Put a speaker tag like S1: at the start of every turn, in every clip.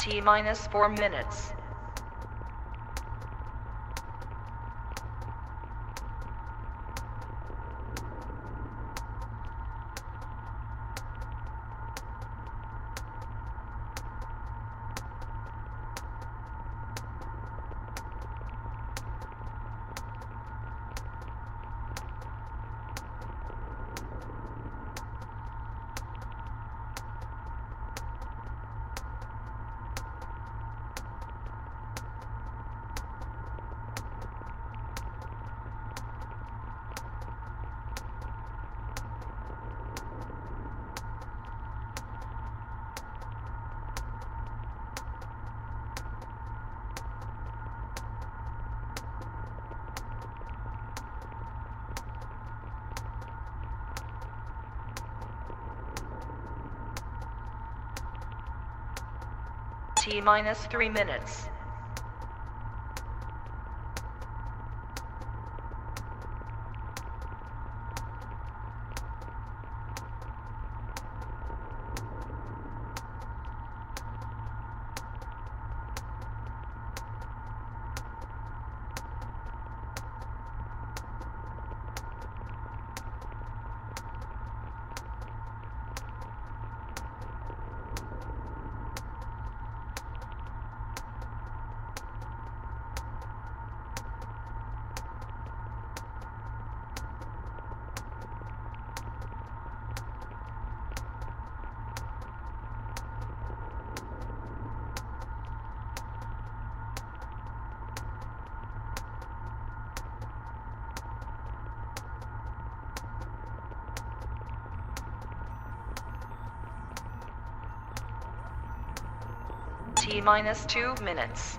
S1: T-minus 4 minutes. T-minus 3 minutes. T-minus 2 minutes.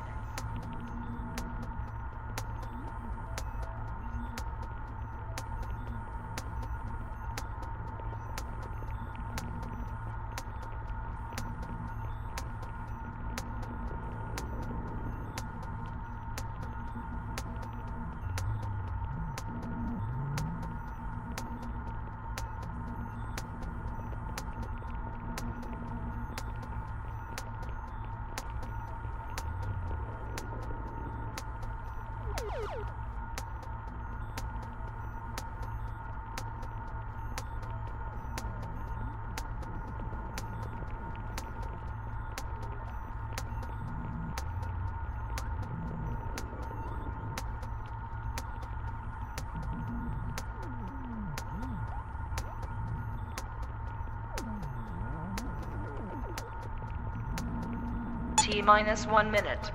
S1: T-minus 1 minute.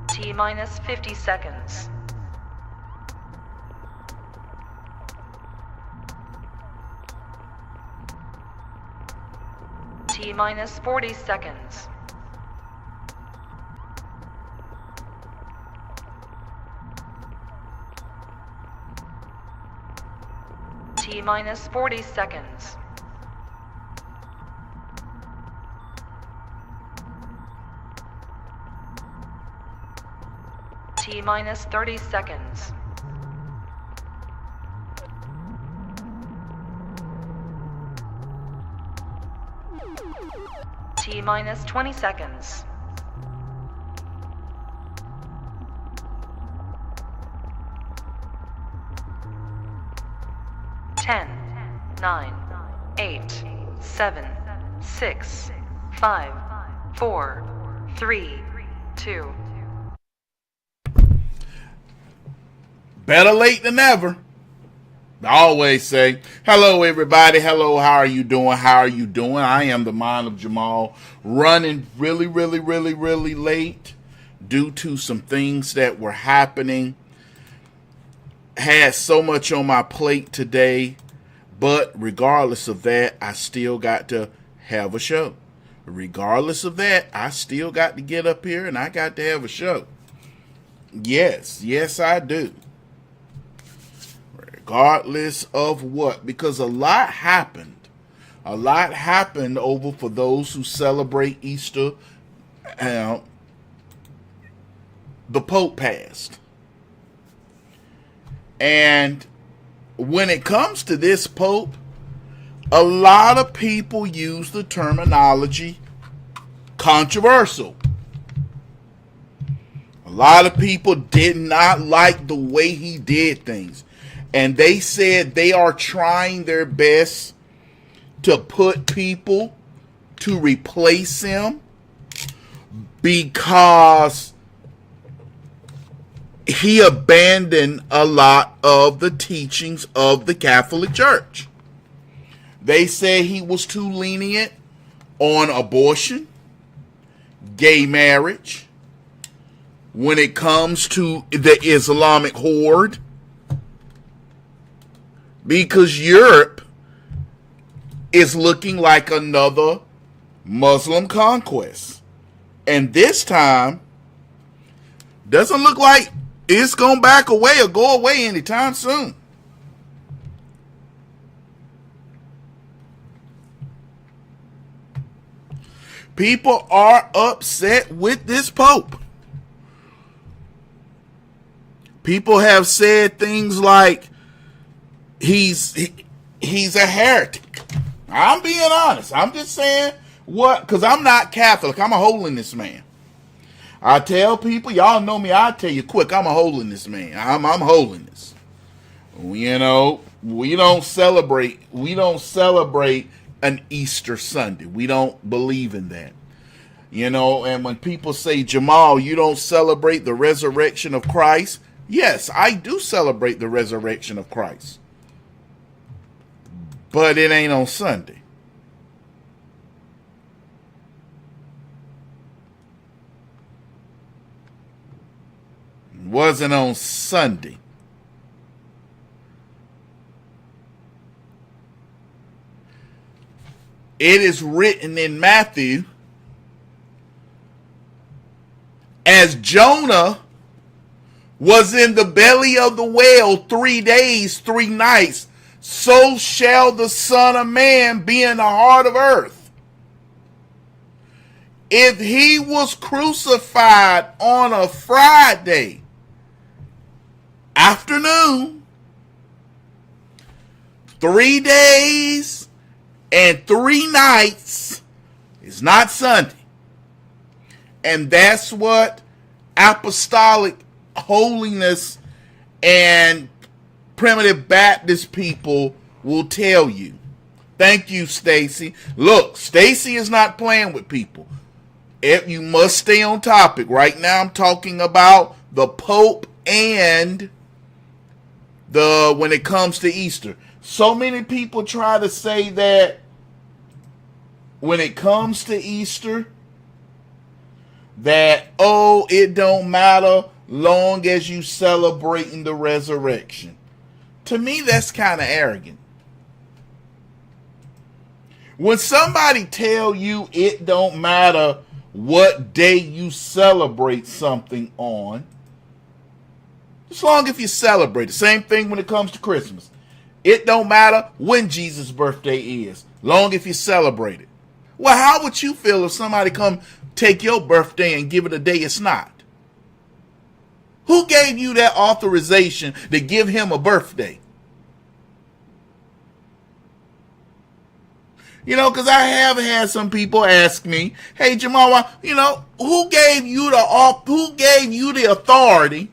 S1: T-minus 50 seconds. T-minus 40 seconds. T-minus 40 seconds. T-minus 30 seconds. T-minus 20 seconds. Ten, 9, 8, 7, 6, 5, 4, 3, 2.
S2: Better late than never. I always say, hello everybody, hello, how are you doing, I am the mind of Jamal, running really late due to some things that were happening. Had so much on my plate today, but regardless of that, I still got to have a show. Regardless of that, I still got to get up here and I got to have a show. Yes, I do. Regardless of what, because a lot happened. A lot happened over for those who celebrate Easter. The Pope passed. And when it comes to this Pope, a lot of people use the terminology controversial. A lot of people did not like the way he did things. And they said they are trying their best to put people to replace him because he abandoned a lot of the teachings of the Catholic Church. They said he was too lenient on abortion, gay marriage, when it comes to the Islamic horde, because Europe is looking like another Muslim conquest. And this time, doesn't look like it's going to back away or go away anytime soon. People are upset with this Pope. People have said things like he's a heretic. I'm being honest. I'm just saying what, because I'm not Catholic. I'm a holiness man. I tell people, y'all know me, I tell you quick, I'm a holiness man. I'm holiness. You know, we don't celebrate an Easter Sunday. We don't believe in that. You know, and when people say, Jamal, you don't celebrate the resurrection of Christ. Yes, I do celebrate the resurrection of Christ. But it ain't on Sunday. It wasn't on Sunday. It is written in Matthew, as Jonah was in the belly of the whale 3 days, 3 nights, so shall the Son of Man be in the heart of earth. If he was crucified on a Friday afternoon, 3 days and 3 nights is not Sunday. And that's what apostolic holiness and primitive Baptist people will tell you. Thank you, Stacy. Look, Stacy is not playing with people. You must stay on topic. Right now I'm talking about the Pope and when it comes to Easter. So many people try to say that when it comes to Easter, that, oh, it don't matter long as you celebrating the resurrection. To me, that's kind of arrogant. When somebody tell you it don't matter what day you celebrate something on, as long as you celebrate. The same thing when it comes to Christmas. It don't matter when Jesus' birthday is, long if you celebrate it. Well, how would you feel if somebody come take your birthday and give it a day it's not? Who gave you that authorization to give him a birthday? You know, because I have had some people ask me, hey, Jamal, you know, who gave you the authority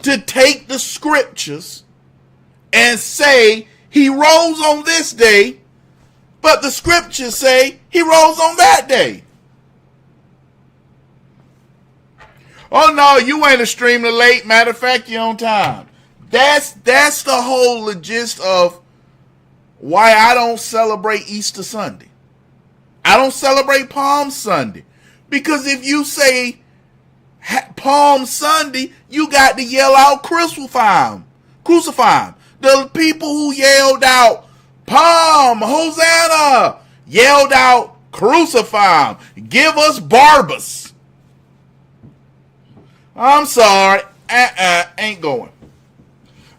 S2: to take the scriptures and say he rose on this day, but the scriptures say he rose on that day? Oh no, you ain't extremely late. Matter of fact, you're on time. That's the whole gist of why I don't celebrate Easter Sunday. I don't celebrate Palm Sunday. Because if you say Palm Sunday, you got to yell out crucify him. Crucify him. The people who yelled out Palm, Hosanna, yelled out crucify him. Give us Barabbas. I'm sorry. Ain't going.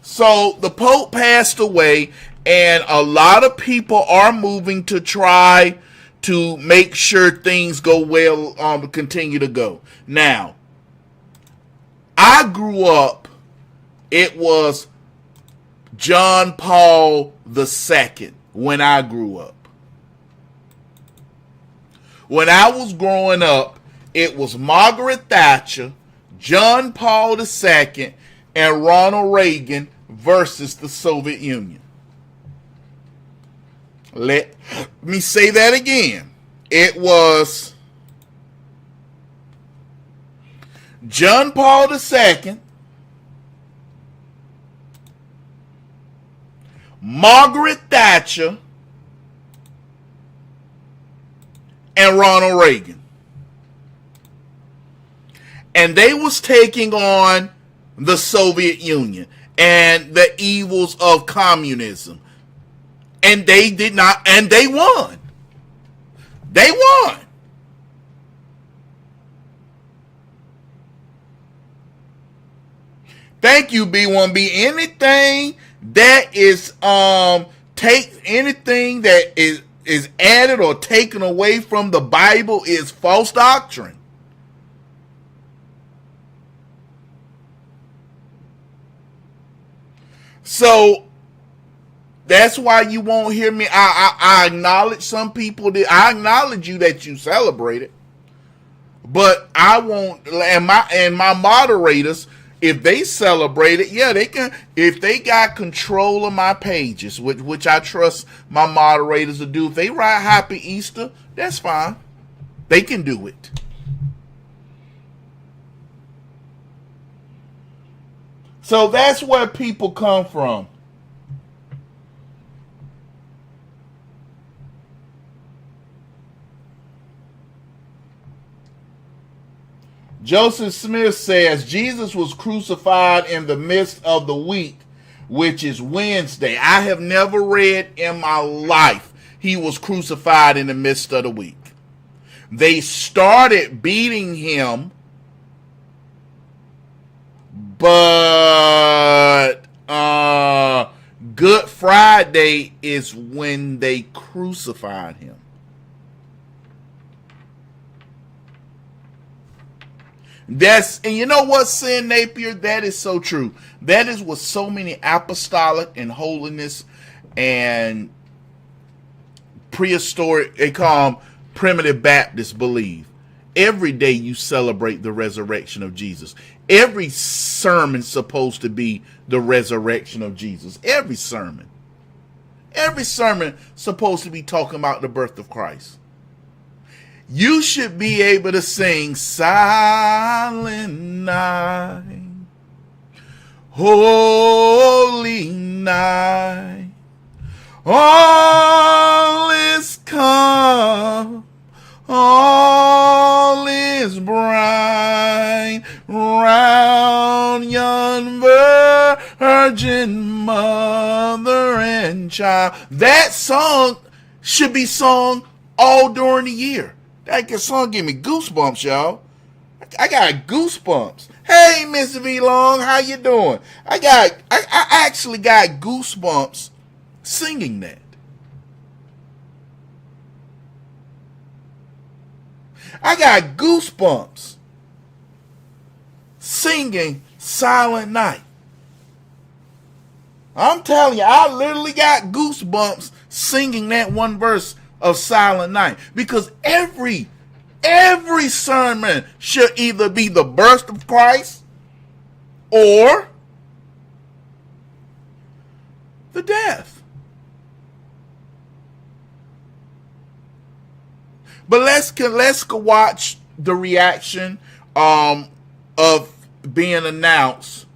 S2: So the Pope passed away, and a lot of people are moving to try to make sure things go well, continue to go. Now, I grew up, it was John Paul II when I grew up. When I was growing up, it was Margaret Thatcher, John Paul II, and Ronald Reagan versus the Soviet Union. Let me say that again. It was John Paul II, Margaret Thatcher, and Ronald Reagan. And they was taking on the Soviet Union and the evils of communism. And they did not, and they won. They won. Thank you, B1B. Anything that is anything that is added or taken away from the Bible is false doctrine. So that's why you won't hear me. I acknowledge some people that I acknowledge you that you celebrate it, but I won't. And my moderators, if they celebrate it, yeah, they can. If they got control of my pages, which I trust my moderators to do, if they write Happy Easter, that's fine. They can do it. So that's where people come from. Joseph Smith says Jesus was crucified in the midst of the week, which is Wednesday. I have never read in my life he was crucified in the midst of the week. They started beating him, but Good Friday is when they crucified him. And you know what, Sin Napier? That is so true. That is what so many apostolic and holiness and prehistoric, they call them primitive Baptists, believe. Every day you celebrate the resurrection of Jesus. Every sermon's supposed to be the resurrection of Jesus. Every sermon. Every sermon supposed to be talking about the birth of Christ. You should be able to sing Silent Night, Holy Night, all is calm, all is bright, round yon virgin mother and child. That song should be sung all during the year. That song give me goosebumps, y'all. I got goosebumps. Hey, Miss V Long, how you doing? I actually got goosebumps singing that. I got goosebumps singing Silent Night. I'm telling you, I literally got goosebumps singing that one verse of Silent Night, because every sermon should either be the birth of Christ or the death. But let's go watch the reaction of being announced.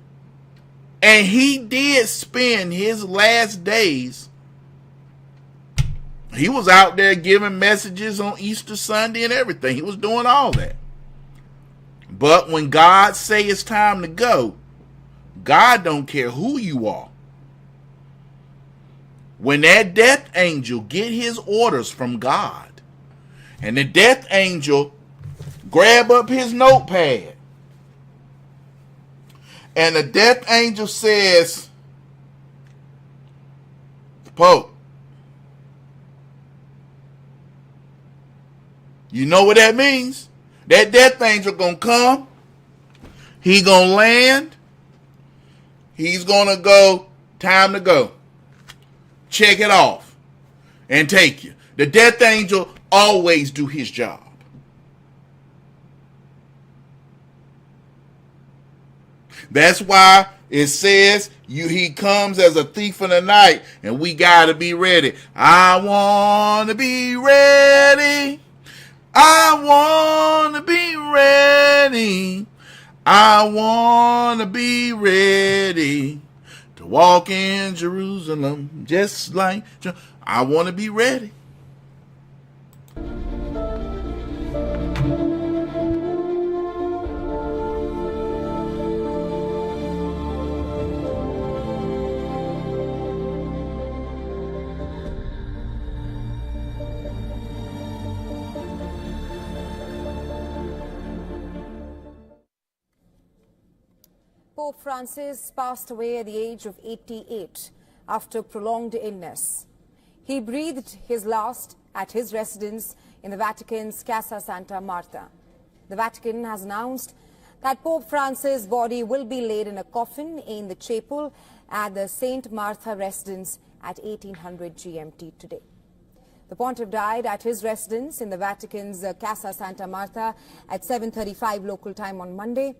S2: And he did spend his last days. He was out there giving messages on Easter Sunday and everything. He was doing all that. But when God say it's time to go, God don't care who you are. When that death angel get his orders from God, and the death angel grab up his notepad, and the death angel says, Pope, you know what that means? That death angel gonna come. He gonna land. He's gonna go Time to go. Check it off and take you. The death angel always do his job. That's why it says he comes as a thief in the night, and we got to be ready. I want to be ready. I want to be ready. I want to be ready to walk in Jerusalem just like I want to be ready.
S3: Pope Francis passed away at the age of 88 after prolonged illness. He breathed his last at his residence in the Vatican's Casa Santa Marta. The Vatican has announced that Pope Francis' body will be laid in a coffin in the chapel at the St. Martha residence at 1800 GMT today. The pontiff died at his residence in the Vatican's Casa Santa Marta at 7:35 local time on Monday.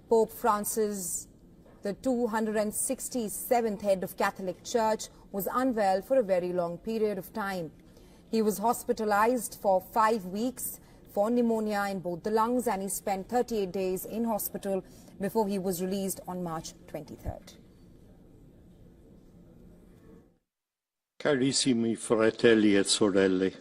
S3: Pope Francis, the 267th head of Catholic Church, was unwell for a very long period of time. He was hospitalized for 5 weeks for pneumonia in both the lungs, and he spent 38 days in hospital before he was released on March 23rd.
S4: Carissimi fratelli e sorelle.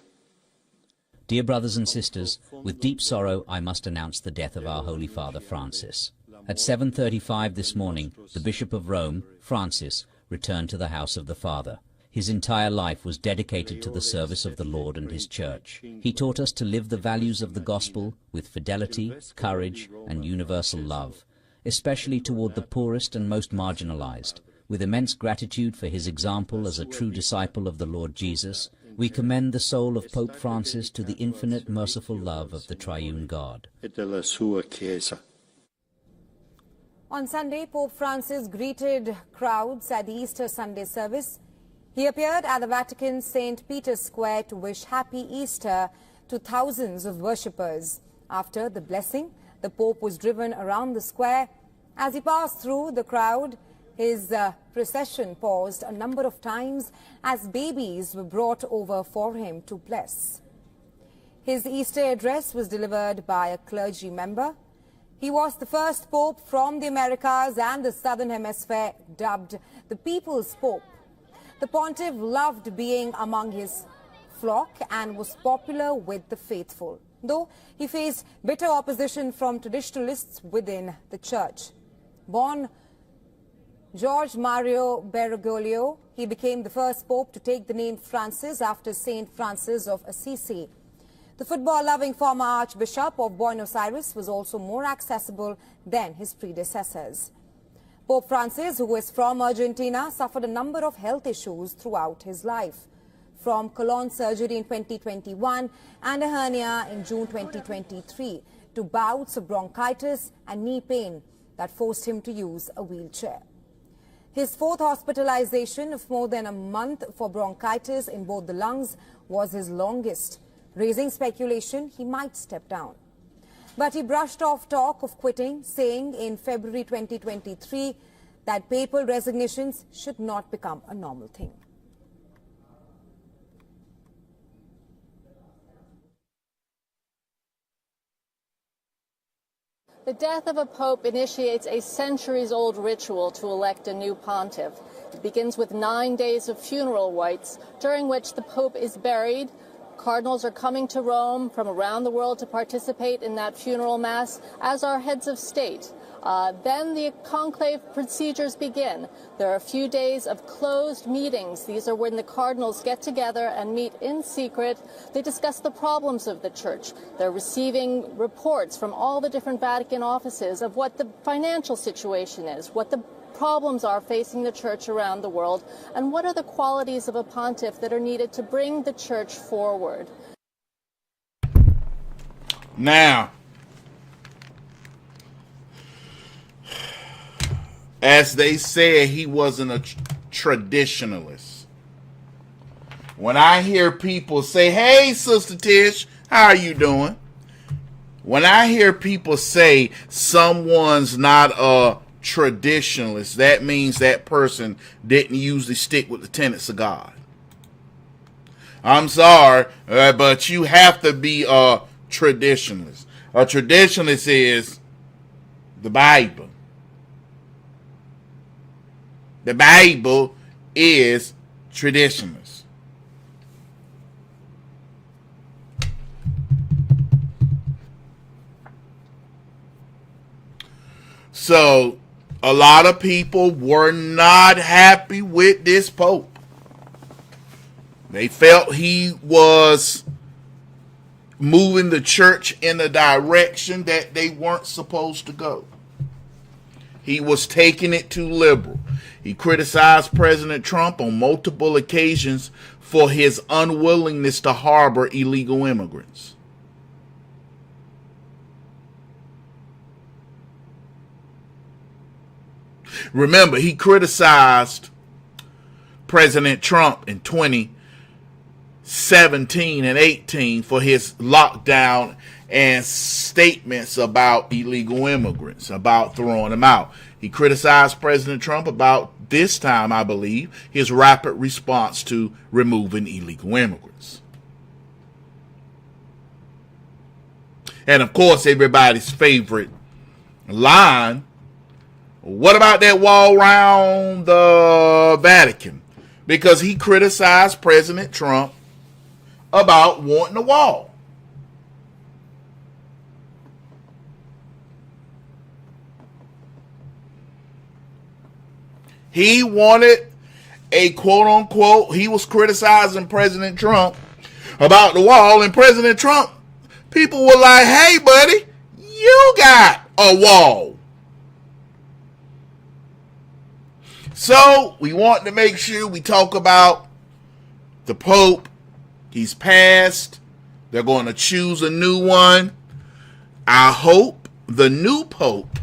S5: Dear brothers and sisters, with deep sorrow I must announce the death of our Holy Father Francis. At 7:35 this morning, the Bishop of Rome, Francis, returned to the house of the Father. His entire life was dedicated to the service of the Lord and his Church. He taught us to live the values of the Gospel with fidelity, courage, and universal love, especially toward the poorest and most marginalized. With immense gratitude for his example as a true disciple of the Lord Jesus, we commend the soul of Pope Francis to the infinite merciful love of the triune God.
S3: On Sunday, Pope Francis greeted crowds at the Easter Sunday service. He appeared at the Vatican's St. Peter's Square to wish Happy Easter to thousands of worshippers. After the blessing, the Pope was driven around the square. As he passed through the crowd, his procession paused a number of times as babies were brought over for him to bless. His Easter address was delivered by a clergy member. He was the first Pope from the Americas and the Southern Hemisphere, dubbed the People's Pope. The pontiff loved being among his flock and was popular with the faithful, though he faced bitter opposition from traditionalists within the church. Born George Mario Bergoglio, he became the first Pope to take the name Francis after Saint Francis of Assisi. The football-loving former Archbishop of Buenos Aires was also more accessible than his predecessors. Pope Francis, who is from Argentina, suffered a number of health issues throughout his life, from colon surgery in 2021 and a hernia in June 2023 to bouts of bronchitis and knee pain that forced him to use a wheelchair. His fourth hospitalization of more than a month for bronchitis in both the lungs was his longest, raising speculation he might step down. But he brushed off talk of quitting, saying in February 2023 that papal resignations should not become a normal thing.
S6: The death of a pope initiates a centuries-old ritual to elect a new pontiff. It begins with 9 days of funeral rites, during which the pope is buried. Cardinals are coming to Rome from around the world to participate in that funeral mass, as are heads of state. Then the conclave procedures begin. There are a few days of closed meetings. These are when the cardinals get together and meet in secret. They discuss the problems of the church. They're receiving reports from all the different Vatican offices of what the financial situation is, what the problems are facing the church around the world, and what are the qualities of a pontiff that are needed to bring the church forward.
S2: Now, as they said, he wasn't traditionalists. When I hear people say, hey, Sister Tish, how are you doing? When I hear people say someone's not a traditionalist, that means that person didn't usually stick with the tenets of God. I'm sorry, but you have to be a traditionalist. A traditionalist is the Bible. The Bible is traditionalist. So, a lot of people were not happy with this Pope. They felt he was moving the church in a direction that they weren't supposed to go. He was taking it too liberal. He criticized President Trump on multiple occasions for his unwillingness to harbor illegal immigrants. Remember, he criticized President Trump in 2017 and 18 for his lockdown and statements about illegal immigrants, about throwing them out. He criticized President Trump about this time, I believe, his rapid response to removing illegal immigrants. And of course, everybody's favorite line, what about that wall around the Vatican? Because he criticized President Trump about wanting a wall. He wanted a quote-unquote, he was criticizing President Trump about the wall, and President Trump, people were like, hey, buddy, you got a wall. So we want to make sure we talk about the Pope. He's passed. They're going to choose a new one. I hope the new Pope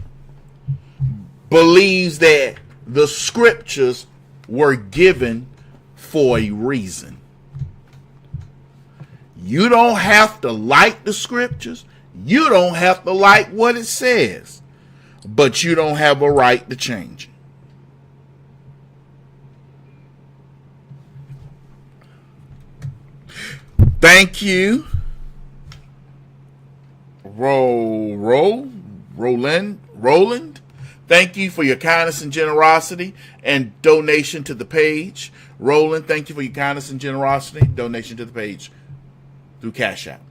S2: believes that the scriptures were given for a reason. You don't have to like the scriptures. You don't have to like what it says. But you don't have a right to change it. Thank you, Roland. Thank you for your kindness and generosity and donation to the page. Roland, thank you for your kindness and generosity, donation to the page through Cash App.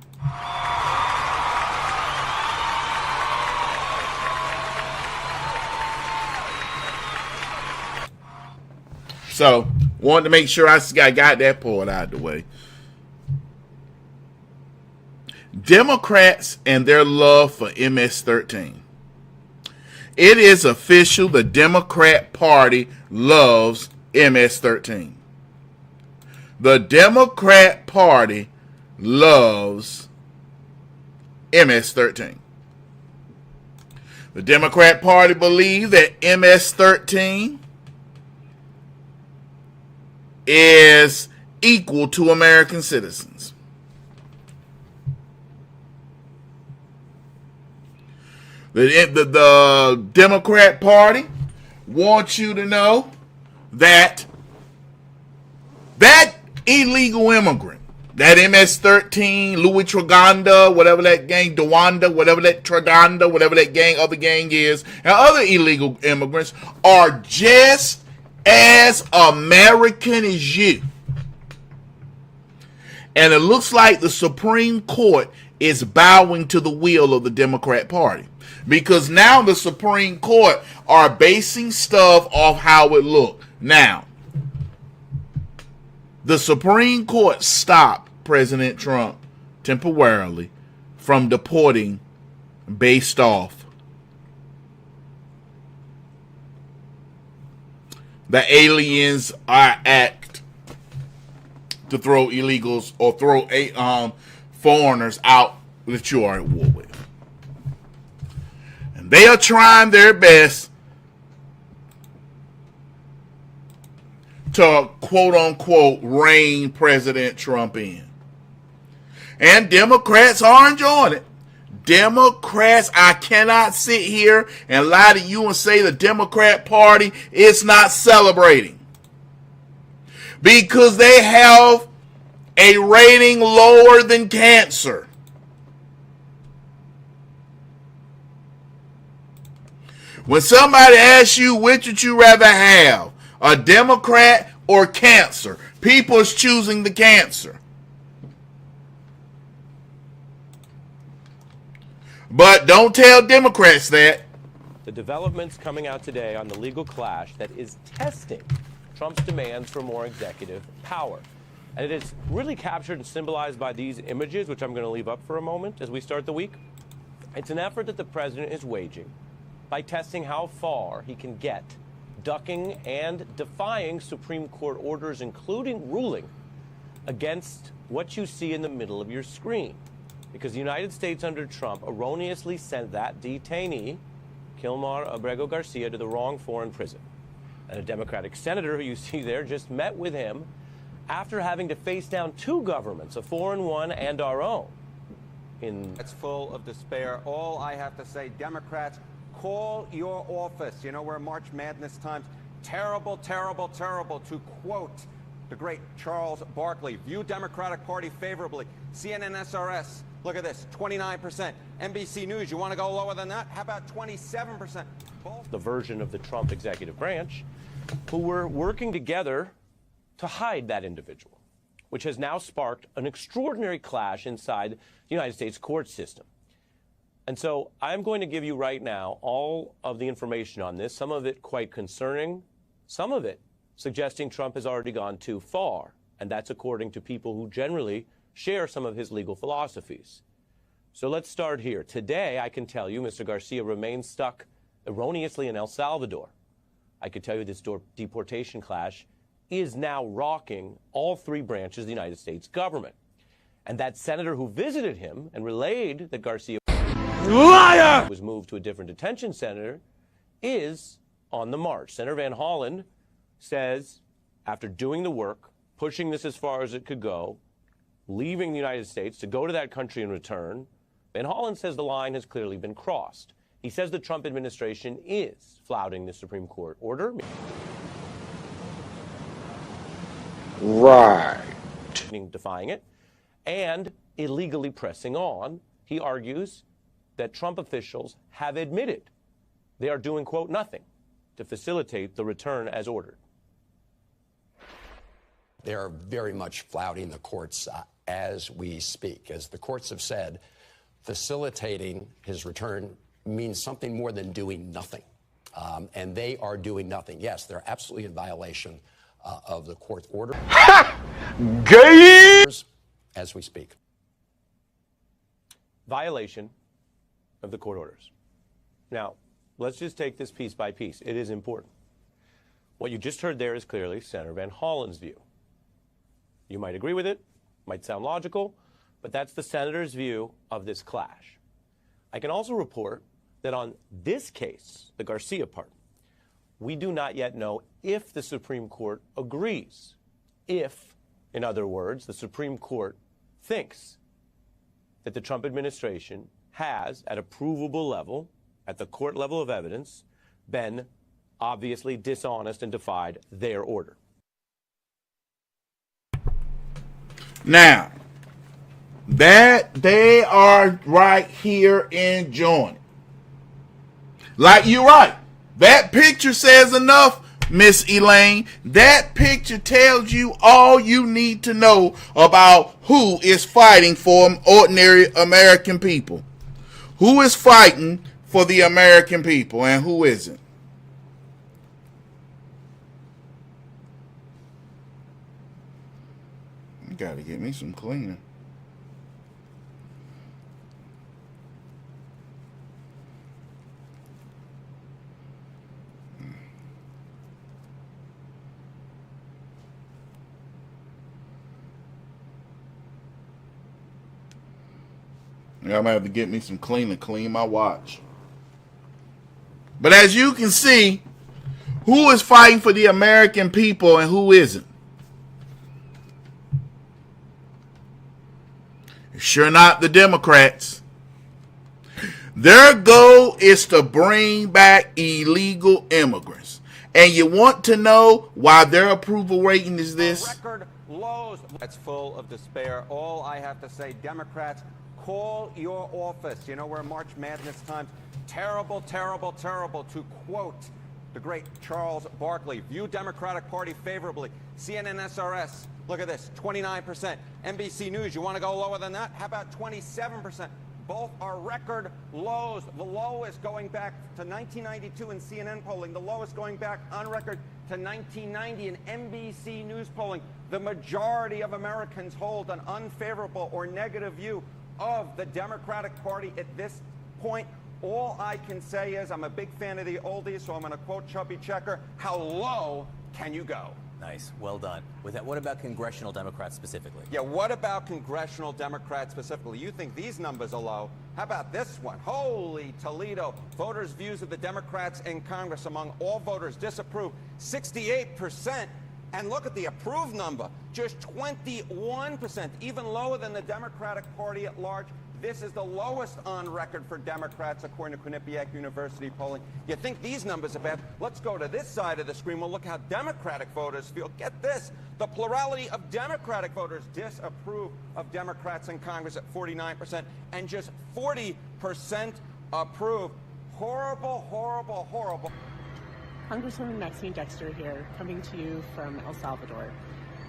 S2: So, wanted to make sure I got that part out of the way. Democrats and their love for MS-13. It is official. The Democrat Party loves MS-13. The Democrat Party loves MS-13. The Democrat Party believes that MS-13 is equal to American citizens. The Democrat Party wants you to know that that illegal immigrant, that MS-13, Louis Traganda, whatever that gang, Dewanda, whatever that Traganda, whatever that gang, other gang is, and other illegal immigrants are just as American as you. And it looks like the Supreme Court is bowing to the will of the Democrat Party. Because now the Supreme Court are basing stuff off how it looked. Now, the Supreme Court stopped President Trump temporarily from deporting based off the Aliens Act to throw illegals or throw foreigners out that you are at war with. And they are trying their best to quote unquote rein President Trump in. And Democrats are enjoying it. Democrats, I cannot sit here and lie to you and say the Democrat Party is not celebrating, because they have a rating lower than cancer. When somebody asks you which would you rather have, a Democrat or cancer, people is choosing the cancer. But don't tell Democrats that.
S7: The developments coming out today on the legal clash that is testing Trump's demands for more executive power. And it is really captured and symbolized by these images, which I'm going to leave up for a moment as we start the week. It's an effort that the president is waging by testing how far he can get, ducking and defying Supreme Court orders, including ruling against what you see in the middle of your screen. Because the United States under Trump erroneously sent that detainee, Kilmar Abrego Garcia, to the wrong foreign prison. And a Democratic senator who you see there just met with him after having to face down two governments, a foreign one and our own.
S8: It's full of despair. All I have to say, Democrats, call your office. You know, we're March Madness times. Terrible, terrible, terrible. To quote the great Charles Barkley, view Democratic Party favorably. CNN SRS, look at this, 29%. NBC News, you want to go lower than that? How about 27%?
S7: The version of the Trump executive branch who were working together to hide that individual, which has now sparked an extraordinary clash inside the United States court system. And so I'm going to give you right now all of the information on this, some of it quite concerning, some of it suggesting Trump has already gone too far, and that's according to people who generally share some of his legal philosophies. So let's start here. Today, I can tell you Mr. Garcia remains stuck erroneously in El Salvador. I could tell you this deportation clash is now rocking all three branches of the United States government. And that senator who visited him and relayed that Garcia was moved to a different detention center is on the march. Senator Van Hollen says, after doing the work, pushing this as far as it could go, leaving the United States to go to that country and return, Van Hollen says the line has clearly been crossed. He says the Trump administration is flouting the Supreme Court order.
S4: Right.
S7: Meaning defying it, and illegally pressing on. He argues that Trump officials have admitted they are doing, quote, nothing to facilitate the return as ordered.
S9: They are very much flouting the courts as we speak. As the courts have said, facilitating his return means something more than doing nothing. And they are doing nothing. Yes, they're absolutely in violation of the court order.
S4: Gay!
S9: As we speak.
S7: Violation of the court orders. Now, let's just take this piece by piece. It is important. What you just heard there is clearly Senator Van Hollen's view. You might agree with it, might sound logical, but that's the senator's view of this clash. I can also report that on this case, the Garcia part, we do not yet know if the Supreme Court agrees. If, in other words, the Supreme Court thinks that the Trump administration has, at a provable level, at the court level of evidence, been obviously dishonest and defied their order.
S2: Now, that they are right here enjoying it. Like you're right. That picture says enough, Miss Elaine. That picture tells you all you need to know about who is fighting for ordinary American people. Who is fighting for the American people and who isn't. Gotta get me some cleaner. I'm gonna have to get me some cleaner, clean my watch. But as you can see, Who is fighting for the American people and who isn't? Sure not the Democrats. Their goal is to bring back illegal immigrants. And you want to know why their approval rating is this?
S8: Record lows. That's full of despair. All I have to say, Democrats, call your office. You know, we're March Madness times. Terrible, terrible, terrible. To quote the great Charles Barkley, view Democratic Party favorably. CNN SRS, look at this, 29%. NBC News, you want to go lower than that? How about 27%? Both are record lows. The lowest going back to 1992 in CNN polling. The lowest going back on record to 1990 in NBC News polling. The majority of Americans hold an unfavorable or negative view of the Democratic Party at this point. All I can say is I'm a big fan of the oldies, so I'm going to quote Chubby Checker. How low can you go?
S10: Nice. Well done. With that, what about congressional Democrats specifically?
S8: Yeah, what about congressional Democrats specifically? You think these numbers are low? How about this one? Holy Toledo. Voters' views of the Democrats in Congress among all voters disapprove, 68%. And look at the approved number, just 21%, even lower than the Democratic Party at large. This is the lowest on record for Democrats, according to Quinnipiac University polling. You think these numbers are bad? Let's go to this side of the screen. We'll look how Democratic voters feel. Get this. The plurality of Democratic voters disapprove of Democrats in Congress at 49%, and just 40% approve. Horrible, horrible, horrible.
S11: Congresswoman Maxine Dexter here, coming to you from El Salvador.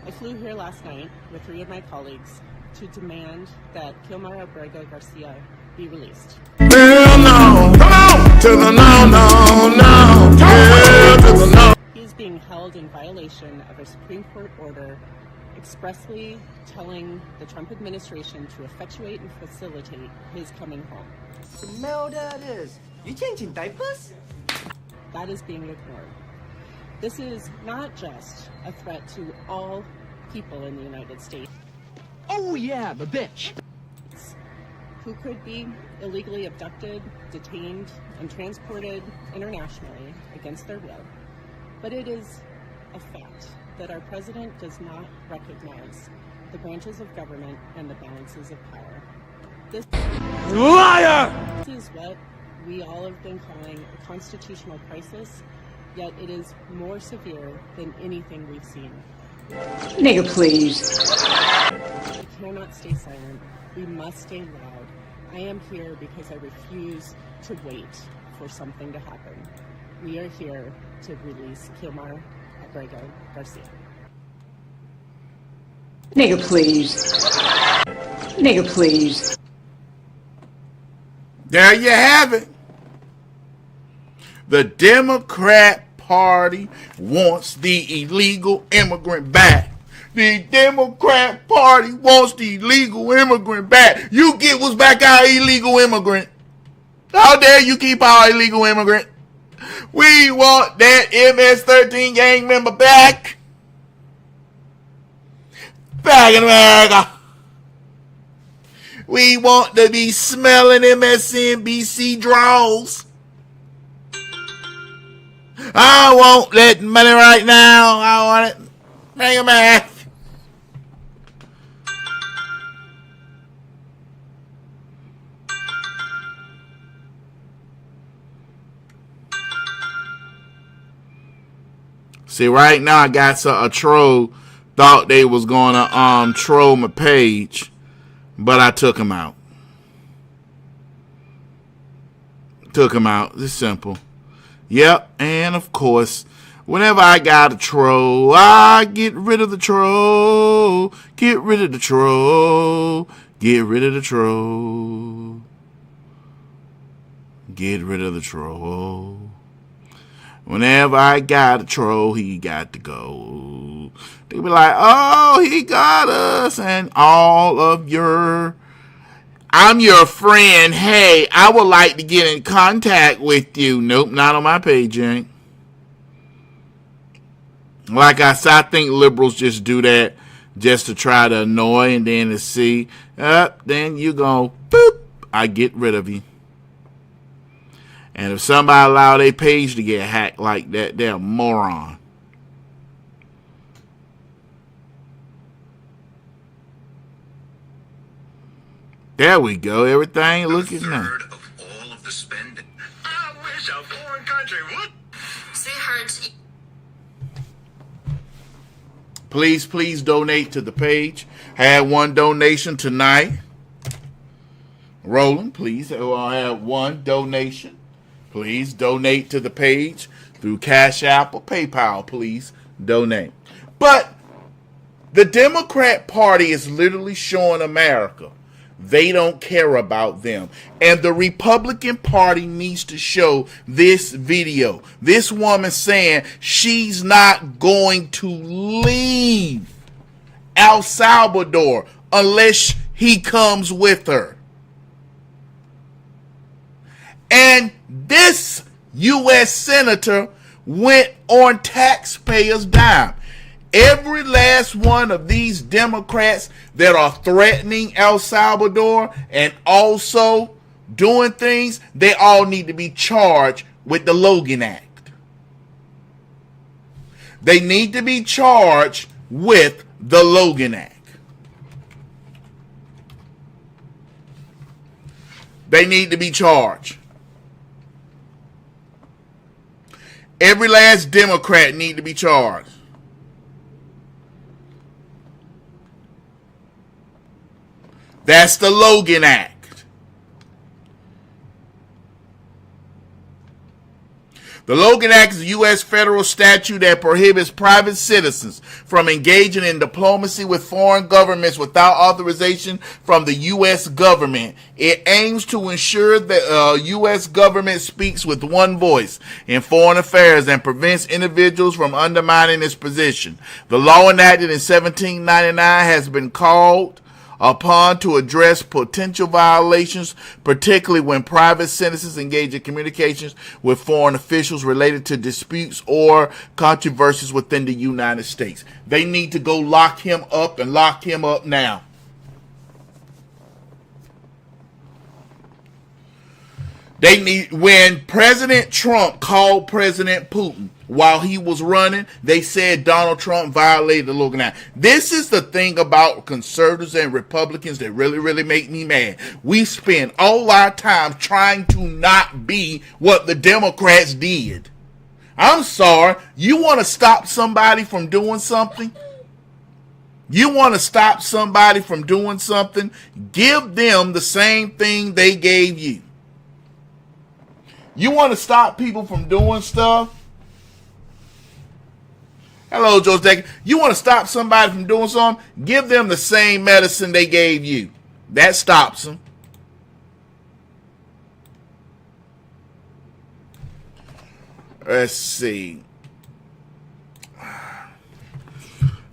S11: I flew here last night with 3 of my colleagues to demand that Kilmar Abrego Garcia be released.
S2: Hell no! Come on! To the no, no, no! Hell to the no!
S11: He is being held in violation of a Supreme Court order expressly telling the Trump administration to effectuate and facilitate his coming home.
S12: Smell that is. You changing diapers?
S11: That is being ignored. This is not just a threat to all people in the United States.
S12: Oh yeah, the bitch.
S11: Who could be illegally abducted, detained, and transported internationally against their will. But it is a fact that our president does not recognize the branches of government and the balances of power. This
S12: Liar!
S11: is what we all have been calling a constitutional crisis, yet it is more severe than anything we've seen.
S12: Nigga, please.
S11: We cannot stay silent. We must stay loud. I am here because I refuse to wait for something to happen. We are here to release Kilmar Abrego Garcia.
S12: Nigga, please. Nigga, please.
S2: There you have it. The Democrat Party wants the illegal immigrant back. The Democrat Party wants the illegal immigrant back. You get what's back our illegal immigrant. How dare you keep our illegal immigrant? We want that MS-13 gang member back. Back in America. We want to be smelling MSNBC draws. I want that money right now. I want it. Bring it back. See, right now I got a troll thought they was gonna troll my page, but I took him out. Took him out. It's simple. Yep, and of course, whenever I got a troll, I get rid of the troll. Get rid of the troll. Get rid of the troll. Get rid of the troll. Whenever I got a troll, he got to go. They be like, oh, he got us, and all of your... I'm your friend. Hey, I would like to get in contact with you. Nope, not on my page, ain't. Like I said, I think liberals just do that just to try to annoy and then to see. Then you go, boop, I get rid of you. And if somebody allow their page to get hacked, act like that. They're a moron. There we go. Everything looking nice.
S13: Of all of the spending. I wish a foreign country would.
S2: Please donate to the page. Had one donation tonight. Roland, please. I have one donation. Please donate to the page through Cash App or PayPal. Please donate. But the Democrat Party is literally showing America they don't care about them. And the Republican Party needs to show this video. This woman saying she's not going to leave El Salvador unless he comes with her. And this U.S. senator went on taxpayers' dime. Every last one of these Democrats that are threatening El Salvador and also doing things, they all need to be charged with the Logan Act. They need to be charged with the Logan Act. They need to be charged. Every last Democrat need to be charged. That's the Logan Act. The Logan Act is a U.S. federal statute that prohibits private citizens from engaging in diplomacy with foreign governments without authorization from the U.S. government. It aims to ensure that the U.S. government speaks with one voice in foreign affairs and prevents individuals from undermining its position. The law enacted in 1799 has been called upon to address potential violations, particularly when private citizens engage in communications with foreign officials related to disputes or controversies within the United States. They need to go lock him up and lock him up now. They need, when President Trump called President Putin while he was running, they said Donald Trump violated the Logan Act. This is the thing about conservatives and Republicans that really make me mad. We spend all our time trying to not be what the Democrats did. I'm sorry. You want to stop somebody from doing something? You want to stop somebody from doing something? Give them the same thing they gave you. You want to stop people from doing stuff? Hello, Joe Deck. You want to stop somebody from doing something? Give them the same medicine they gave you. That stops them. Let's see.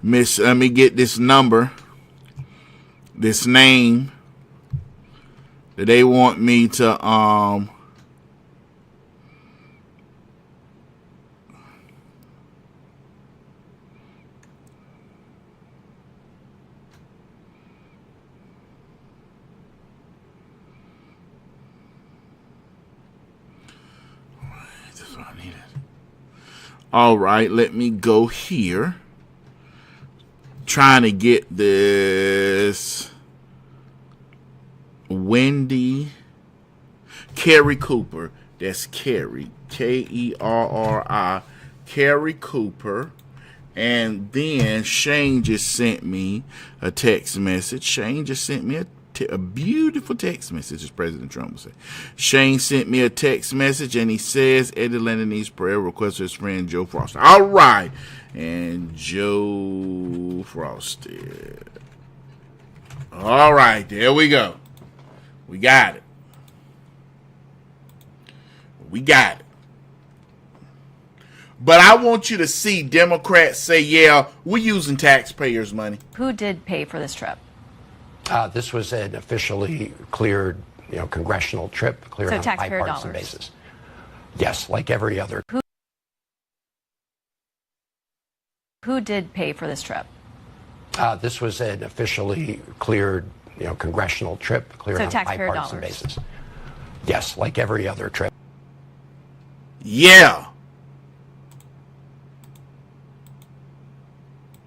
S2: Let me get this number, this name that they want me to all right, let me go here. Trying to get this Wendy Kerry Cooper. That's Kerry, Kerri, Kerry Cooper. And then Shayne just sent me a text message. Shayne just sent me a beautiful text message, as President Trump would say. Shayne sent me a text message, and he says Eddie Lennon needs prayer request for his friend Joe Frosted. All right. And Joe Frosted. All right. There we go. We got it. We got it. But I want you to see Democrats say, yeah, we're using taxpayers' money.
S14: Who did pay for this trip?
S9: This was an officially cleared, congressional trip, cleared on a bipartisan basis. Yes, like every other.
S14: Who did pay for this trip?
S9: This was an officially cleared, congressional trip, cleared on a bipartisan basis. Yes, like every other trip.
S2: Yeah.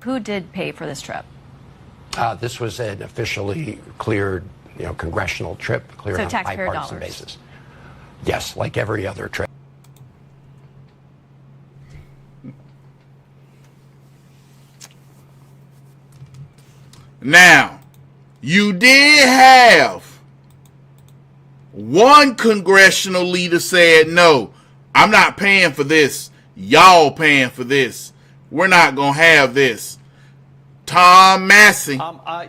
S14: Who did pay for this trip?
S9: This was an officially cleared, congressional trip, cleared
S14: So
S9: on a
S14: taxpayer
S9: bipartisan
S14: dollars.
S9: basis. Yes, like every other trip.
S2: Now, you did have one congressional leader said, no, I'm not paying for this. Y'all paying for this. We're not going to have this. Tom Massey.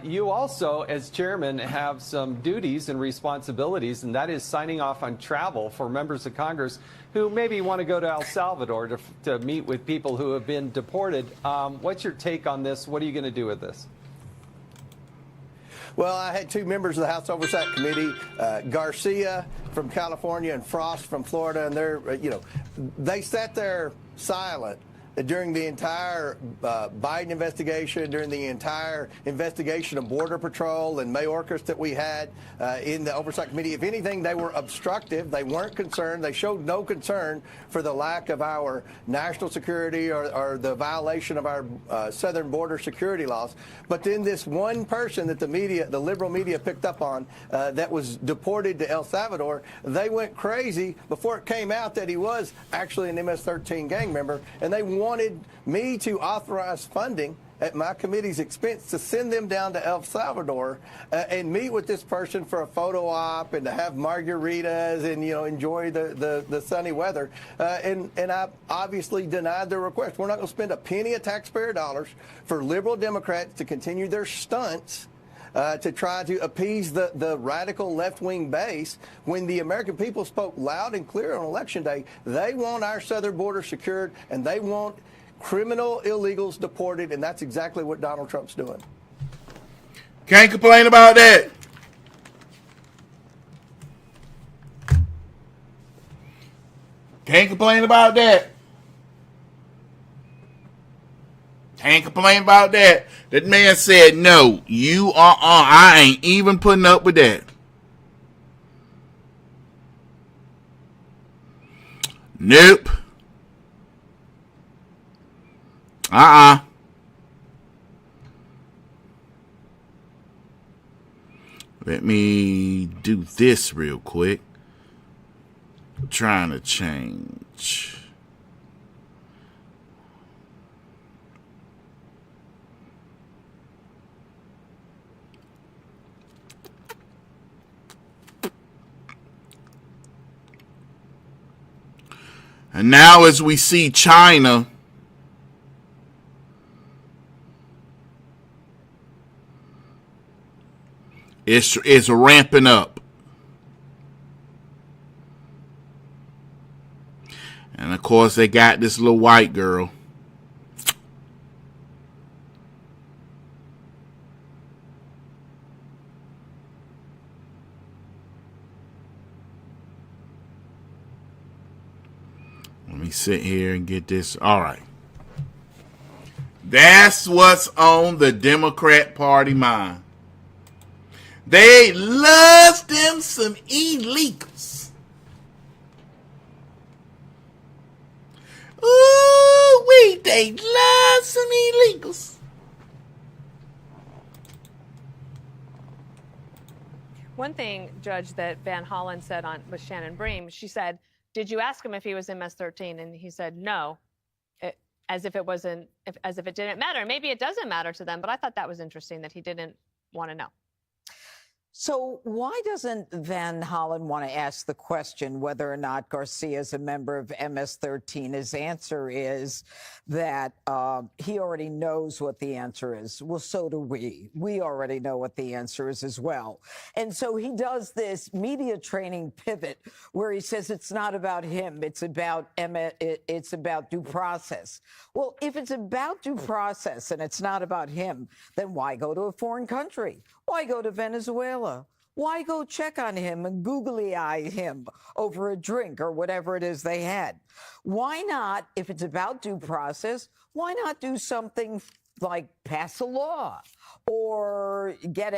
S15: You also, as chairman, have some duties and responsibilities, and that is signing off on travel for members of Congress who maybe want to go to El Salvador to meet with people who have been deported. What's your take on this? What are you going to do with this?
S16: Well, I had two members of the House Oversight Committee, Garcia from California and Frost from Florida, and they sat there silent during the entire Biden investigation, during the entire investigation of Border Patrol and Mayorkas that we had in the Oversight Committee. If anything, they were obstructive. They weren't concerned. They showed no concern for the lack of our national security or the violation of our southern border security laws. But then this one person that the liberal media picked up on that was deported to El Salvador, they went crazy before it came out that he was actually an MS-13 gang member, and they wanted me to authorize funding at my committee's expense to send them down to El Salvador and meet with this person for a photo op and to have margaritas and enjoy the sunny weather. And I obviously denied their request. We're not going to spend a penny of taxpayer dollars for liberal Democrats to continue their stunts to try to appease the radical left-wing base when the American people spoke loud and clear on Election Day. They want our southern border secured, and they want criminal illegals deported, and that's exactly what Donald Trump's doing.
S2: Can't complain about that. Can't complain about that. Can't complain about that. That man said, no, I ain't even putting up with that. Nope. Let me do this real quick. I'm trying to change. And now as we see China is ramping up. And of course they got this little white girl. Let me sit here and get this. All right. That's what's on the Democrat Party mind. They love them some illegals. Ooh, they love some illegals.
S17: One thing, Judge, that Van Hollen said with Shannon Bream, she said, did you ask him if he was MS-13? And he said no, as if it didn't matter. Maybe it doesn't matter to them, but I thought that was interesting that he didn't want to know.
S18: So why doesn't Van Hollen want to ask the question whether or not Garcia is a member of MS-13? His answer is that he already knows what the answer is. Well, so do we. We already know what the answer is as well. And so he does this media training pivot where he says it's not about him. It's about it's about due process. Well, if it's about due process and it's not about him, then why go to a foreign country? Why go to Venezuela? Why go check on him and googly-eye him over a drink or whatever it is they had? Why not, if it's about due process, why not do something like pass a law or get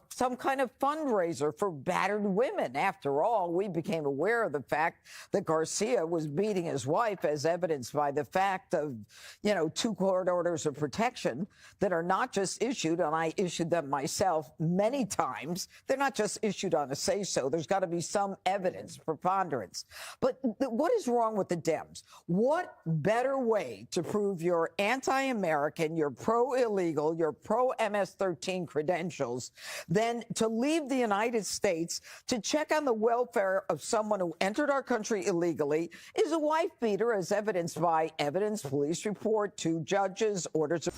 S18: some kind of fundraiser for battered women. After all, we became aware of the fact that Garcia was beating his wife, as evidenced by the fact of, 2 court orders of protection that are not just issued, and I issued them myself many times. They're not just issued on a say-so. There's got to be some evidence, preponderance. But what is wrong with the Dems? What better way to prove you're anti-American, you're pro-illegal, you're pro-MS-13 credentials than to leave the United States to check on the welfare of someone who entered our country illegally, is a wife beater, as evidenced by evidence, police report, 2 judges, orders of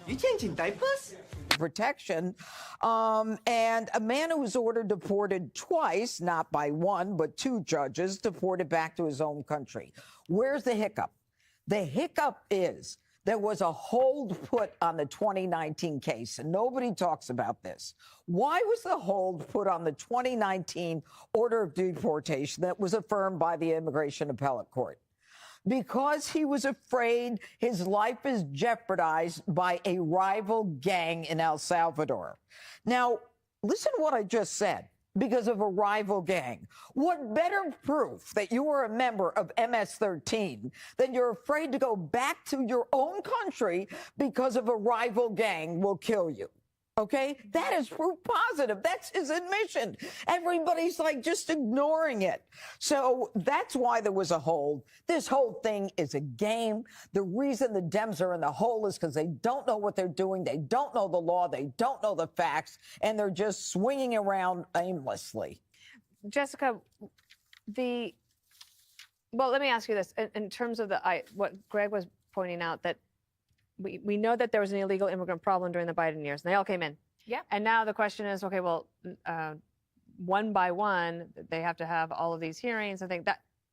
S12: You changing diapers?
S18: protection, and a man who was ordered deported twice, not by 1, but 2 judges, deported back to his home country. Where's the hiccup? The hiccup is there was a hold put on the 2019 case, and nobody talks about this. Why was the hold put on the 2019 order of deportation that was affirmed by the Immigration Appellate Court? Because he was afraid his life is jeopardized by a rival gang in El Salvador. Now, listen to what I just said. Because of a rival gang. What better proof that you were a member of MS-13 than you're afraid to go back to your own country because of a rival gang will kill you? Okay? That is proof positive. That's his admission. Everybody's like just ignoring it. So that's why there was a hold. This whole thing is a game. The reason the Dems are in the hole is because they don't know what they're doing. They don't know the law. They don't know the facts. And they're just swinging around aimlessly.
S17: Jessica, well, let me ask you this. In terms of what Greg was pointing out, that we know that there was an illegal immigrant problem during the Biden years, and they all came in.
S14: Yeah.
S17: And now the question is, okay, well, one by one, they have to have all of these hearings. I think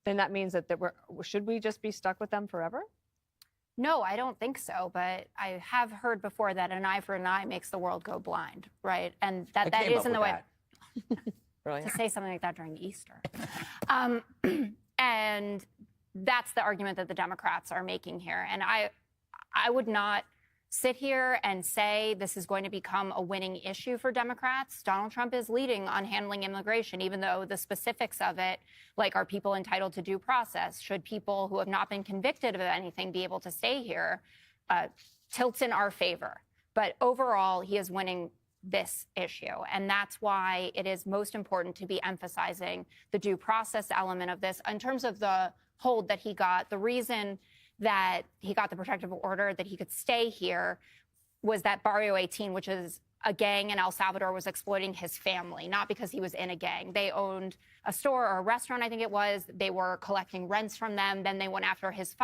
S17: that means that should we just be stuck with them forever?
S14: No, I don't think so. But I have heard before that an eye for an eye makes the world go blind, right? And that isn't the way. To say something like that during Easter. And that's the argument that the Democrats are making here. And I would not sit here and say this is going to become a winning issue for Democrats. Donald Trump is leading on handling immigration, even though the specifics of it, like are people entitled to due process? Should people who have not been convicted of anything be able to stay here? Tilts in our favor. But overall, he is winning this issue. And that's why it is most important to be emphasizing the due process element of this. In terms of the hold that he got, the reason that he got the protective order that he could stay here was that Barrio 18, which is a gang in El Salvador, was exploiting his family, not because he was in a gang. They owned a store or a restaurant, I think it was. They were collecting rents from them. Then they went after his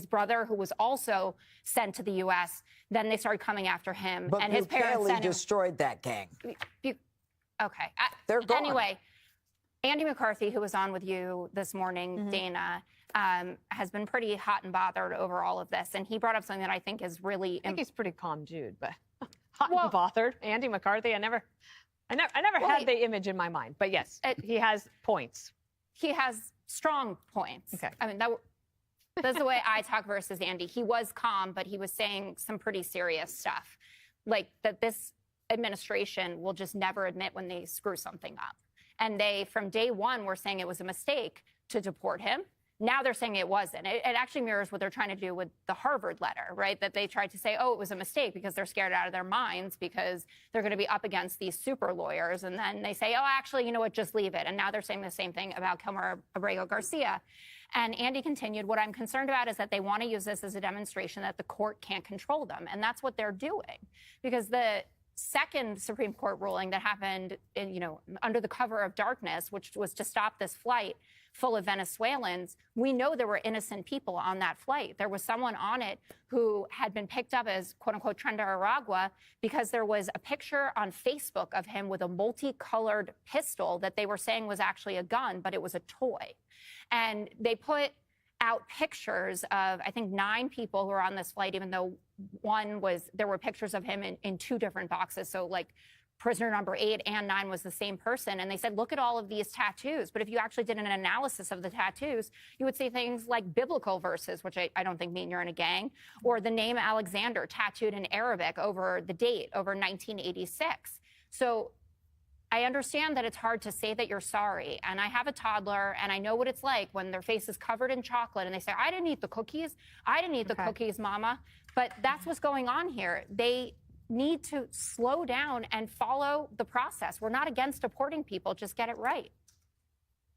S14: brother, who was also sent to the U.S. Then they started coming after him.
S18: But
S14: and his parents
S18: destroyed that gang.
S14: Okay.
S18: They're gone.
S14: Anyway, Andy McCarthy, who was on with you this morning, Dana, has been pretty hot and bothered over all of this. And he brought up something that I think is really...
S17: I think he's pretty calm dude, but hot and bothered. Andy McCarthy, I never had the image in my mind. But yes, he has points.
S14: He has strong points.
S17: Okay.
S14: I mean, that's the way I talk versus Andy. He was calm, but he was saying some pretty serious stuff. Like that this administration will just never admit when they screw something up. And they, from day one, were saying it was a mistake to deport him. Now they're saying it wasn't. It actually mirrors what they're trying to do with the Harvard letter, right? That they tried to say, oh, it was a mistake because they're scared out of their minds because they're going to be up against these super lawyers. And then they say, oh, actually, you know what, just leave it. And now they're saying the same thing about Kilmer Abrego Garcia. And Andy continued, what I'm concerned about is that they want to use this as a demonstration that the court can't control them. And that's what they're doing. Because the second Supreme Court ruling that happened, under the cover of darkness, which was to stop this flight full of Venezuelans, we know there were innocent people on that flight. There was someone on it who had been picked up as, quote unquote, Trendaragua because there was a picture on Facebook of him with a multicolored pistol that they were saying was actually a gun, but it was a toy. And they put out pictures of, I think, 9 people who were on this flight, even though there were pictures of him in 2 different boxes. So like prisoner number 8 and 9 was the same person. And they said, look at all of these tattoos. But if you actually did an analysis of the tattoos, you would see things like biblical verses, which I don't think mean you're in a gang, or the name Alexander tattooed in Arabic over the date, over 1986. So I understand that it's hard to say that you're sorry. And I have a toddler, and I know what it's like when their face is covered in chocolate and they say, I didn't eat the cookies. I didn't eat the cookies, Mama. But that's what's going on here. They need to slow down and follow the process. We're not against deporting people. Just get it right.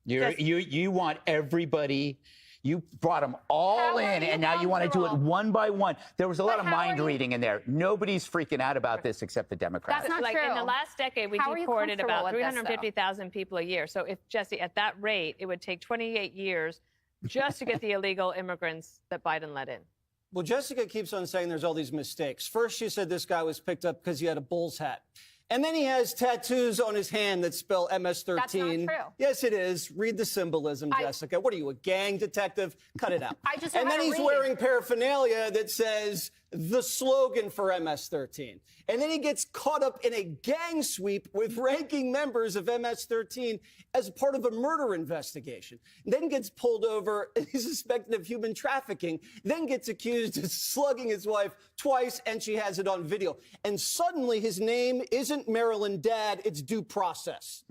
S19: You want everybody. You brought them all in, and now you want to do it one by one. There was a lot of mind reading in there. Nobody's freaking out about this except the Democrats.
S17: That's not true. In the last decade, we deported about 350,000 people a year. So if, Jesse, at that rate, it would take 28 years just to get the illegal immigrants that Biden let in.
S20: Well, Jessica keeps on saying there's all these mistakes. First, she said this guy was picked up because he had a Bulls hat. And then he has tattoos on his hand that spell MS-13.
S14: That's not true.
S20: Yes, it is. Read the symbolism, Jessica. What are you, a gang detective? Cut it out.
S14: And
S20: then he's wearing paraphernalia that says the slogan for MS-13. And then he gets caught up in a gang sweep with ranking members of MS-13 as part of a murder investigation. Then gets pulled over and he's suspected of human trafficking. Then gets accused of slugging his wife twice, and she has it on video. And suddenly his name isn't Maryland Dad, it's Due Process.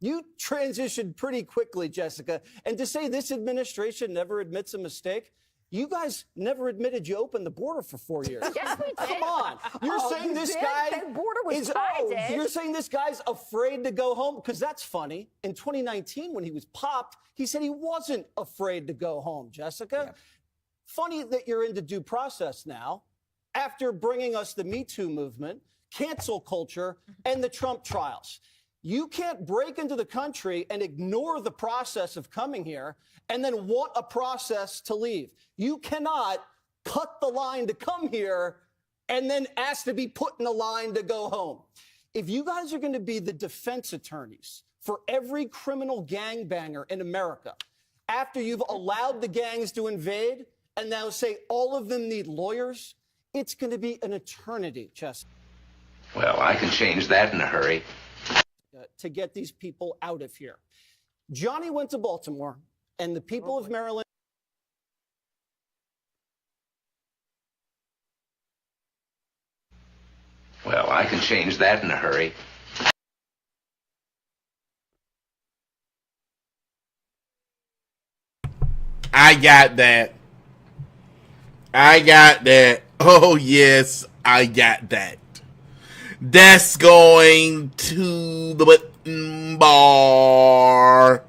S20: You transitioned pretty quickly, Jessica. And to say this administration never admits a mistake, you guys never admitted you opened the border for 4 years.
S14: Yes, we did.
S20: Come on. You're saying this guy
S18: That border was
S20: you're saying this guy's afraid to go home? Because that's funny. In 2019, when he was popped, he said he wasn't afraid to go home, Jessica. Yeah. Funny that you're into due process now, after bringing us the Me Too movement, cancel culture, and the Trump trials. You can't break into the country and ignore the process of coming here and then want a process to leave. You cannot cut the line to come here and then ask to be put in a line to go home. If you guys are going to be the defense attorneys for every criminal gangbanger in America, after you've allowed the gangs to invade and now say all of them need lawyers, it's going to be an eternity, Chester.
S13: Well, I can change that in a hurry.
S20: To get these people out of here. Johnny went to Baltimore, and the people of Maryland.
S13: Well, I can change that in a hurry.
S2: I got that. I got that. Oh, yes, I got that. That's going to the button bar.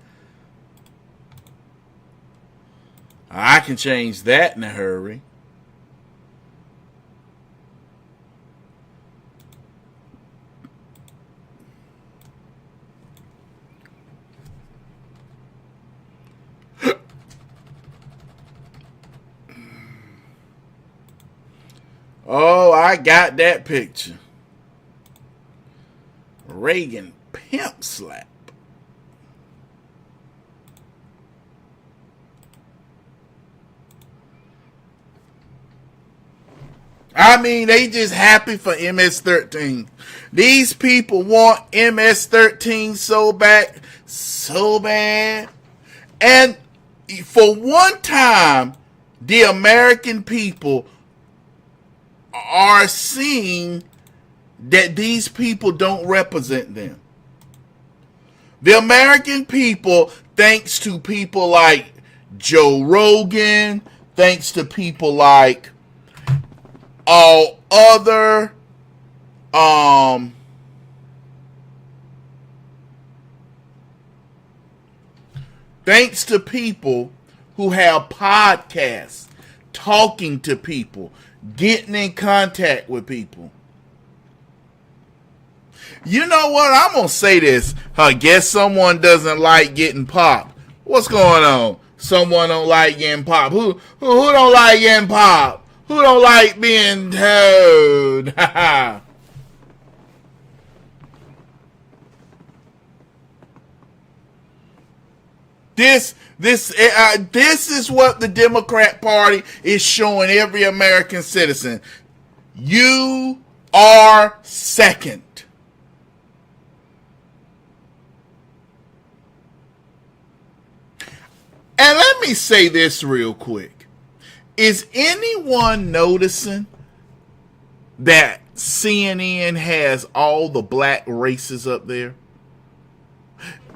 S2: I can change that in a hurry. Oh, I got that picture. Reagan pimp slap. I mean, they just happy for MS-13. These people want MS-13 so bad. And for one time, the American people are seeing that these people don't represent them. The American people, thanks to people like Joe Rogan, thanks to people like all other thanks to people who have podcasts, talking to people, getting in contact with people. You know what? I'm going to say this. I guess someone doesn't like getting popped. What's going on? Someone don't like getting popped. Who don't like getting popped? Who don't like being told? This is what the Democrat Party is showing every American citizen. You are second. And let me say this real quick. Is anyone noticing that CNN has all the black races up there?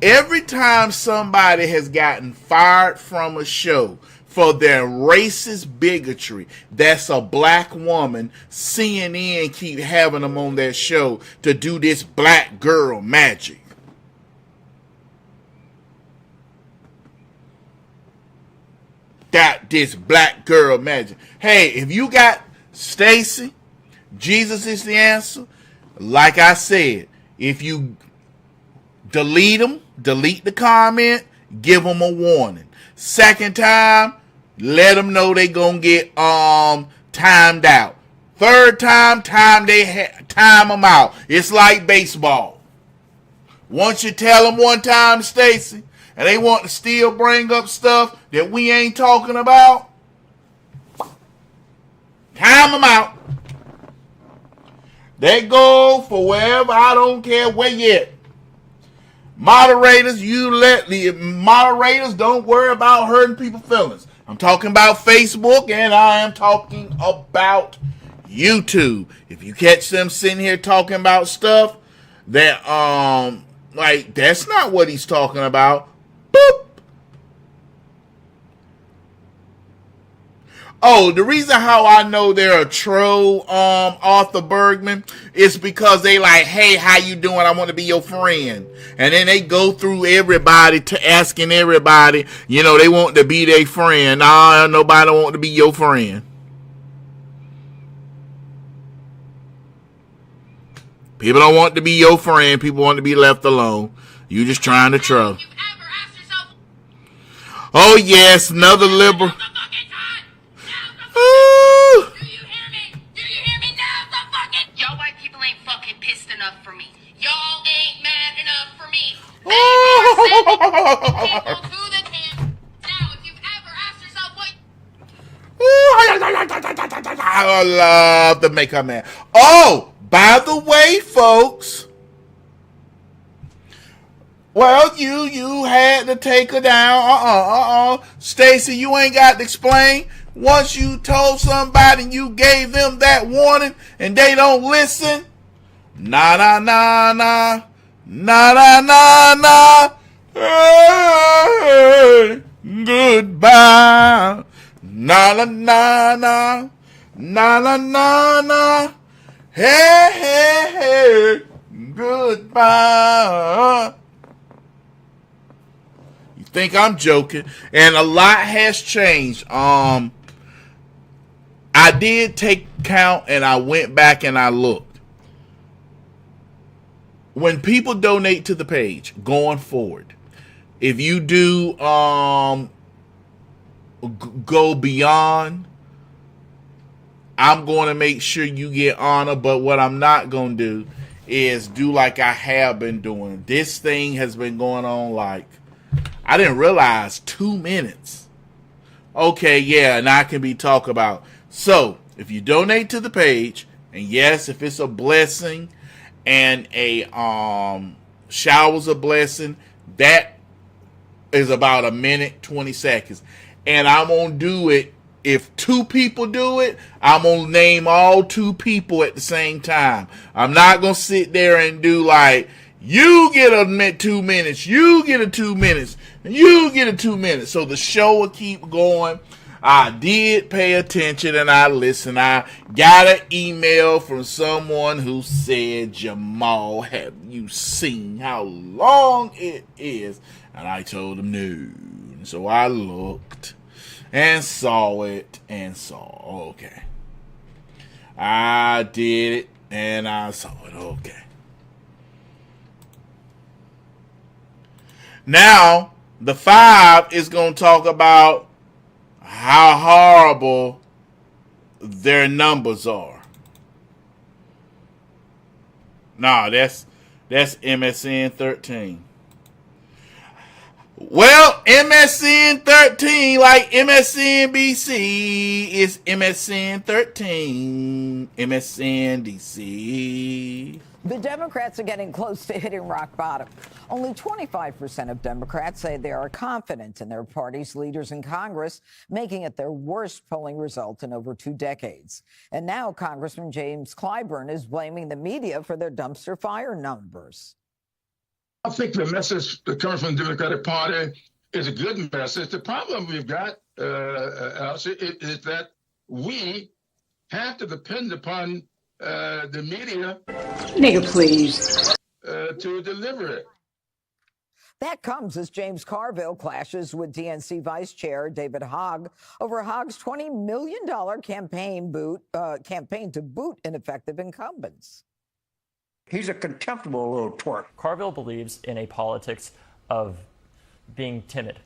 S2: Every time somebody has gotten fired from a show for their racist bigotry, that's a black woman, CNN keep having them on their show to do this black girl magic. Got this black girl magic. Hey, if you got Stacy, Jesus is the answer. Like I said, if you delete them, delete the comment, give them a warning. Second time, let them know they gonna get timed out. Third time, time them out. It's like baseball. Once you tell them one time, Stacy, and they want to still bring up stuff that we ain't talking about, time them out. They go for wherever, I don't care where yet. Moderators, you let the moderators don't worry about hurting people's feelings. I'm talking about Facebook and I am talking about YouTube. If you catch them sitting here talking about stuff that like that's not what he's talking about. Boop. Oh, the reason how I know they're a troll, Arthur Bergman, is because they like, hey, how you doing? I want to be your friend. And then they go through everybody to asking everybody, you know, they want to be their friend. Nah, nobody want to be your friend. People don't want to be your friend. People want to be left alone. You just trying to troll. Oh, yes, another liberal.
S21: Y'all white people ain't fucking pissed enough for me. Y'all ain't mad enough for me. Now, if you've ever asked yourself what...
S2: I love to make her mad. Oh, by the way, folks. Well, you had to take her down. Stacy, you ain't got to explain. Once you told somebody and you gave them that warning and they don't listen, nah. Hey, goodbye. Na. Hey, goodbye. You think I'm joking? And a lot has changed. I did take count and I went back and I looked. When people donate to the page going forward, if you do go beyond, I'm going to make sure you get honor. But what I'm not going to do is do like I have been doing. This thing has been going on like, I didn't realize 2 minutes. Okay, yeah, and I can be talked about. So, if you donate to the page, and yes, if it's a blessing and a shower's a blessing, that is about a minute, 20 seconds. And I'm going to do it. If 2 people do it, I'm going to name all 2 people at the same time. I'm not going to sit there and do like, you get a 2 minutes, you get a 2 minutes, and you get a 2 minutes. So the show will keep going. I did pay attention and I listened. I got an email from someone who said, Jamal, have you seen how long it is? And I told him no. So I looked and saw it and saw, okay. I did it and I saw it, okay. Now, the 5 is going to talk about how horrible their numbers are. Nah, that's MS-13. Well, MS-13, like MSNBC, is MS-13. MSNBC.
S18: The Democrats are getting close to hitting rock bottom. Only 25% of Democrats say they are confident in their party's leaders in Congress, making it their worst polling result in over 2 decades. And now Congressman James Clyburn is blaming the media for their dumpster fire numbers.
S1: I think the message that comes from the Democratic Party is a good message. The problem we've got, Alice, is that we have to depend upon the media,
S18: Nigga, please,
S1: to deliver it.
S18: That comes as James Carville clashes with DNC Vice Chair David Hogg over Hogg's $20 million campaign to boot ineffective incumbents.
S4: He's a contemptible little twerp.
S22: Carville believes in a politics of being timid.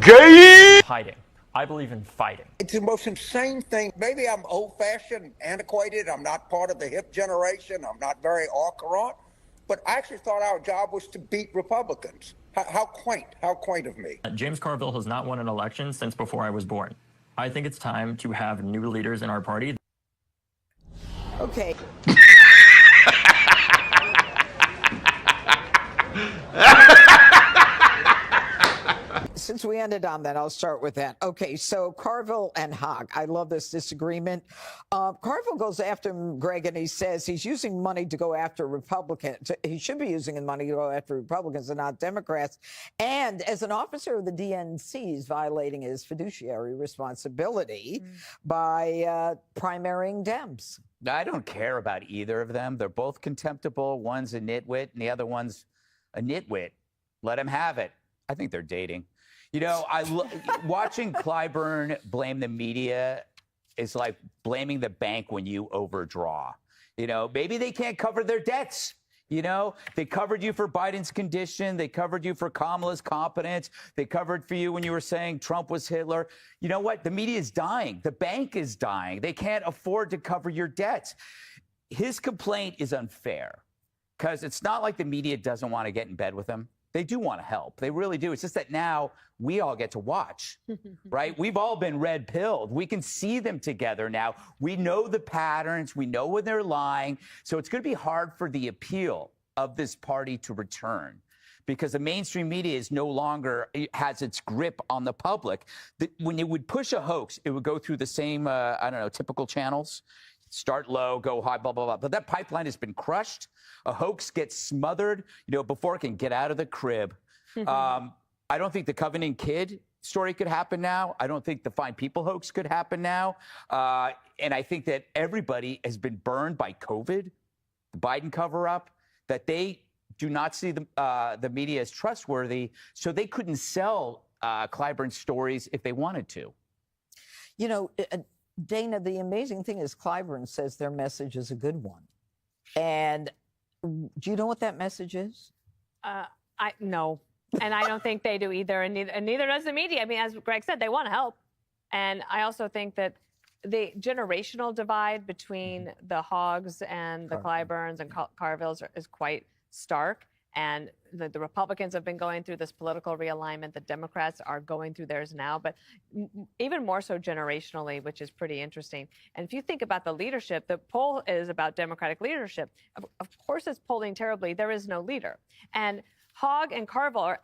S1: Gay!
S22: Hiding. I believe in fighting.
S23: It's the most insane thing. Maybe I'm old-fashioned, antiquated. I'm not part of the hip generation. I'm not very au courant. But I actually thought our job was to beat Republicans. How quaint of me.
S22: James Carville has not won an election since before I was born. I think it's time to have new leaders in our party.
S18: Okay. Since we ended on that, I'll start with that. Okay, so Carville and Hogg, I love this disagreement. Carville goes after him, Greg, and he says he's using money to go after Republicans. He should be using the money to go after Republicans and not Democrats. And as an officer of the DNC, he's violating his fiduciary responsibility by primarying Dems.
S19: I don't care about either of them. They're both contemptible. One's a nitwit and the other one's a nitwit. Let him have it. I think they're dating. You know, watching Clyburn blame the media is like blaming the bank when you overdraw. You know, maybe they can't cover their debts. You know, they covered you for Biden's condition. They covered you for Kamala's competence. They covered for you when you were saying Trump was Hitler. You know what? The media is dying. The bank is dying. They can't afford to cover your debts. His complaint is unfair because it's not like the media doesn't want to get in bed with him. They do want to help. They really do. It's just that now we all get to watch, right? We've all been red-pilled. We can see them together now. We know the patterns. We know when they're lying. So it's going to be hard for the appeal of this party to return because the mainstream media is no longer has its grip on the public. When it would push a hoax, it would go through the same, typical channels. Start low, go high, blah, blah, blah. But that pipeline has been crushed. A hoax gets smothered, before it can get out of the crib. I don't think the Covenant Kid story could happen now. I don't think the Fine People hoax could happen now. And I think that everybody has been burned by COVID, the Biden cover-up, that they do not see the media as trustworthy, so they couldn't sell Clyburn stories if they wanted to.
S18: You know, Dana, the amazing thing is Clyburn says their message is a good one. And do you know what that message is?
S17: No. And I don't think they do either. And neither does the media. I mean, as Greg said, they want to help. And I also think that the generational divide between the Hoggs and the Clyburns and Carvilles is quite stark. And the Republicans have been going through this political realignment. The Democrats are going through theirs now, but even more so generationally, which is pretty interesting. And if you think about the leadership, the poll is about Democratic leadership. Of course, it's polling terribly. There is no leader. And Hogg and Carville are